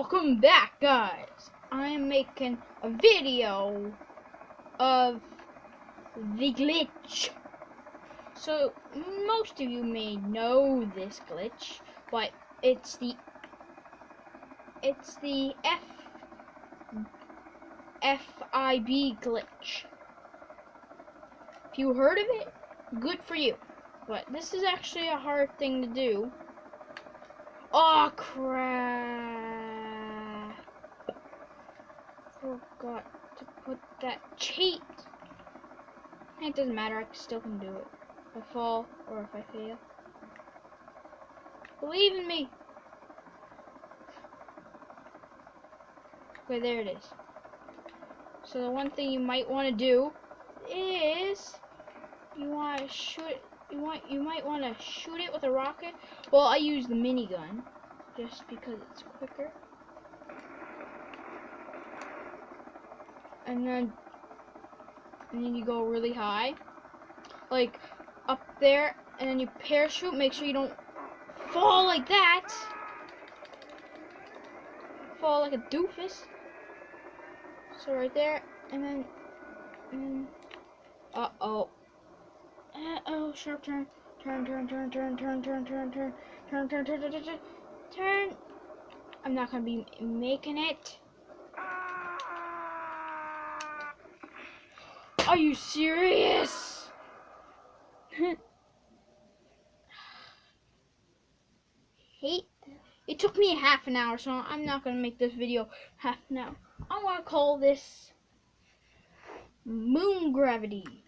Welcome back, guys. I am making a video of the glitch. So most of you may know this glitch, but it's the FIB glitch. If you heard of it, good for you. But this is actually a hard thing to do. Oh crap! Forgot to put that cheat. It doesn't matter, I still can do it. If I fall or if I fail. Believe in me! Okay, there it is. So the one thing you might want to do is you want to shoot. You might want to shoot it with a rocket. Well, I use the minigun just because it's quicker. And then you go really high, like up there, and then you parachute. Make sure you don't fall like that. Fall like a doofus. So right there, and then uh-oh, sharp turn, turn. I'm not gonna be making it. Are you serious? Hate. It took me half an hour, so I'm not gonna make this video half an hour. I want to call this moon gravity.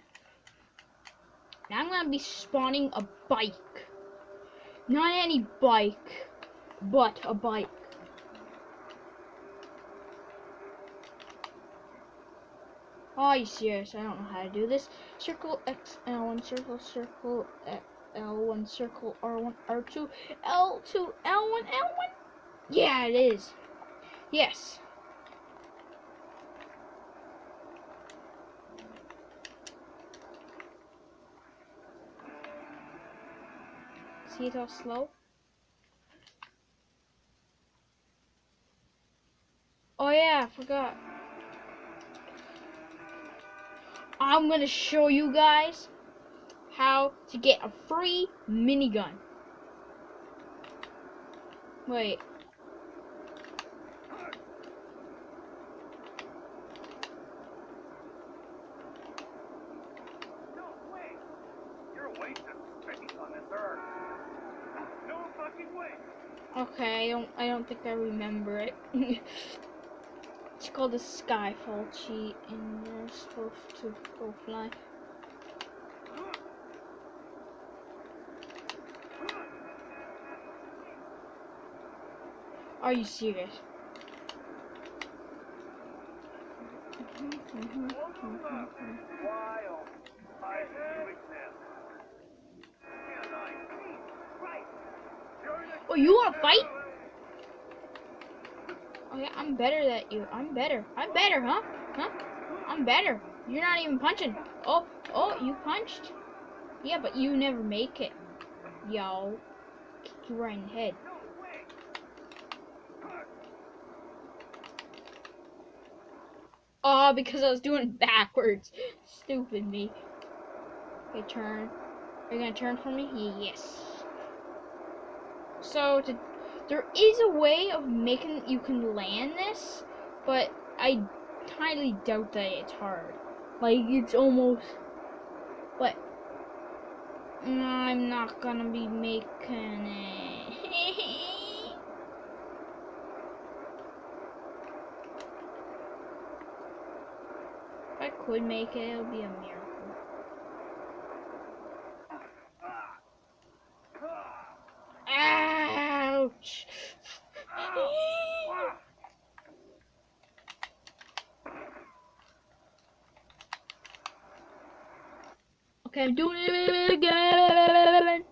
Now I'm gonna be spawning a bike. Not any bike, but a bike. Oh, are you serious? I don't know how to do this. Circle X, L1, circle, L1, circle, R1, R2, L2, L1, L1. Yeah, it is. Yes. See it all slow? Oh yeah, I forgot. I'm gonna show you guys how to get a free minigun. Wait. No way! You're a waste of space on this earth. No fucking way! Okay, I don't think I remember it. It's called the Skyfall cheat, and you're supposed to go fly. Are you serious? Wild. I do exist. And I see. Right. Oh, you wanna fight? Oh yeah, I'm better than you. I'm better, huh? Huh? I'm better. You're not even punching. Oh, you punched? Yeah, but you never make it. Yo. Kick you right in the head. Oh, because I was doing it backwards. Stupid me. Okay, turn. Are you gonna turn for me? Yes. So, there is a way of making you can land this, but I highly doubt that it's hard. Like, it's almost... But I'm not gonna be making it. If I could make it, it would be a miracle. Ouch! Okay, I'm doing it again.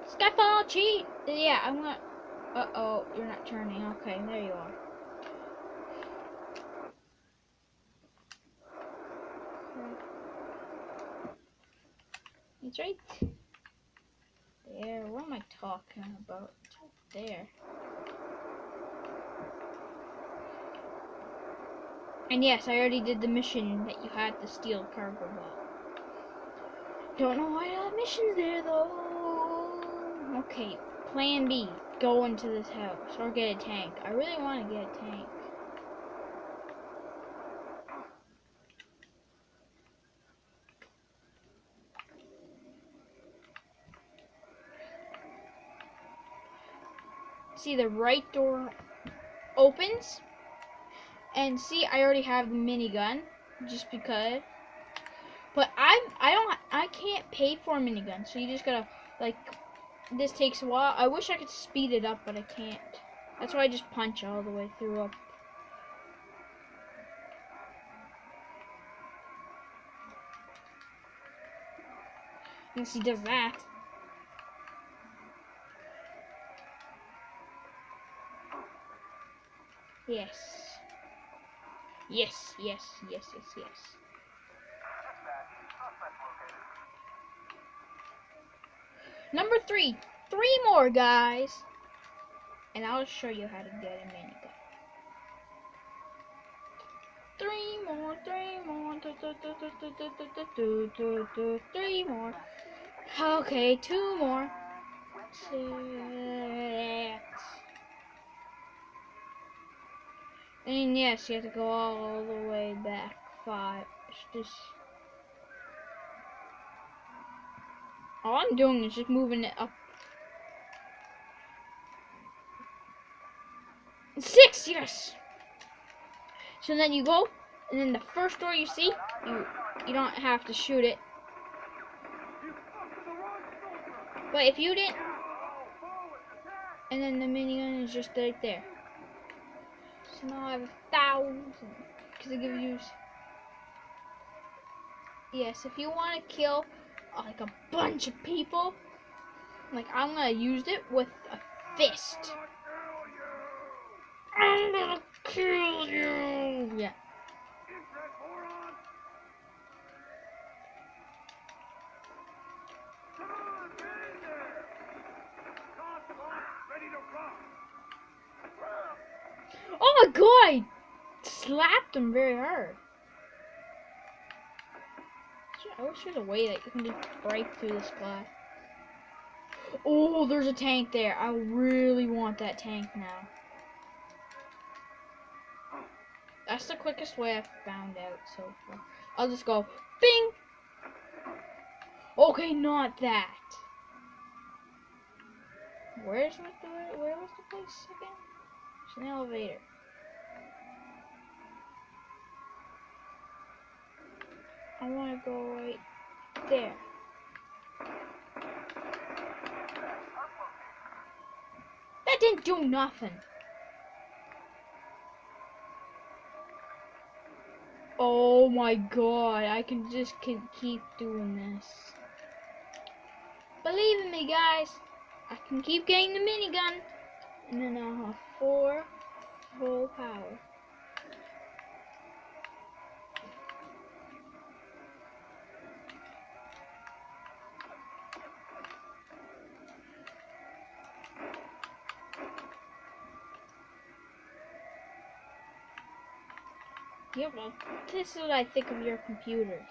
Skyfall cheat. Yeah, I'm gonna. Uh-oh, you're not turning. Okay, there you are. It's right there. What am I talking about? It's right there. And yes, I already did the mission that you had to steal cargo bot. Don't know why that mission's there though. Okay, plan B. Go into this house or get a tank. I really want to get a tank. See, the right door opens. And see, I already have the minigun. Just because. But I can't pay for a minigun. So you just gotta, like, this takes a while. I wish I could speed it up, but I can't. That's why I just punch all the way through up. Unless he does that. Yes. Yes, yes, yes, yes, yes. Number 3. 3 more, guys. And I'll show you how to get a minigun. 3 more, 3 more, 3 more. Okay, 2 more. And yes, you have to go all the way back 5. It's just all I'm doing is just moving it up. 6, yes. So then you go, and then the first door you see, you don't have to shoot it. But if you didn't, and then the minigun is just right there. So now I have 1,000, because it gives you. Yes, if you want to kill like a bunch of people, like I'm gonna use it with a fist. I'm gonna kill you. Yeah. Oh my god! I slapped him very hard. I wish there's a way that you can just break through this glass. Oh, there's a tank there. I really want that tank now. That's the quickest way I've found out so far. I'll just go, bing! Okay, not that. Where was the place again? It's an elevator. I want to go right there. That didn't do nothing. Oh my god, I can just keep doing this. Believe in me, guys. I can keep getting the minigun. And then I'll have 4 full power. Yeah, well, this is what I think of your computers.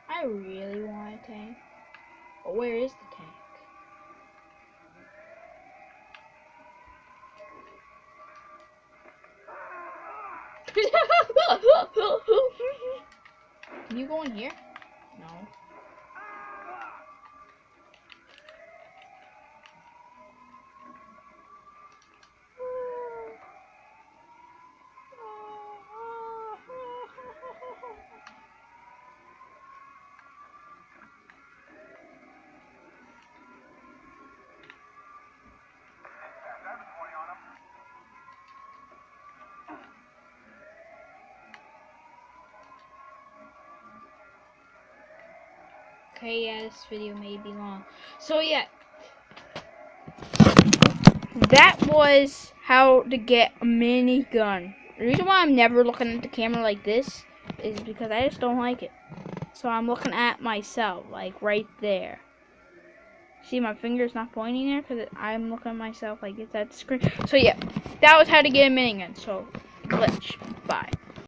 I really want a tank. But where is the tank? Can you go in here? No. Okay, yeah, this video may be long. So yeah, that was how to get a minigun. The reason why I'm never looking at the camera like this is because I just don't like it. So I'm looking at myself, like right there. See, my finger's not pointing there because I'm looking at myself like it's at the screen. So yeah, that was how to get a minigun. So glitch. Bye.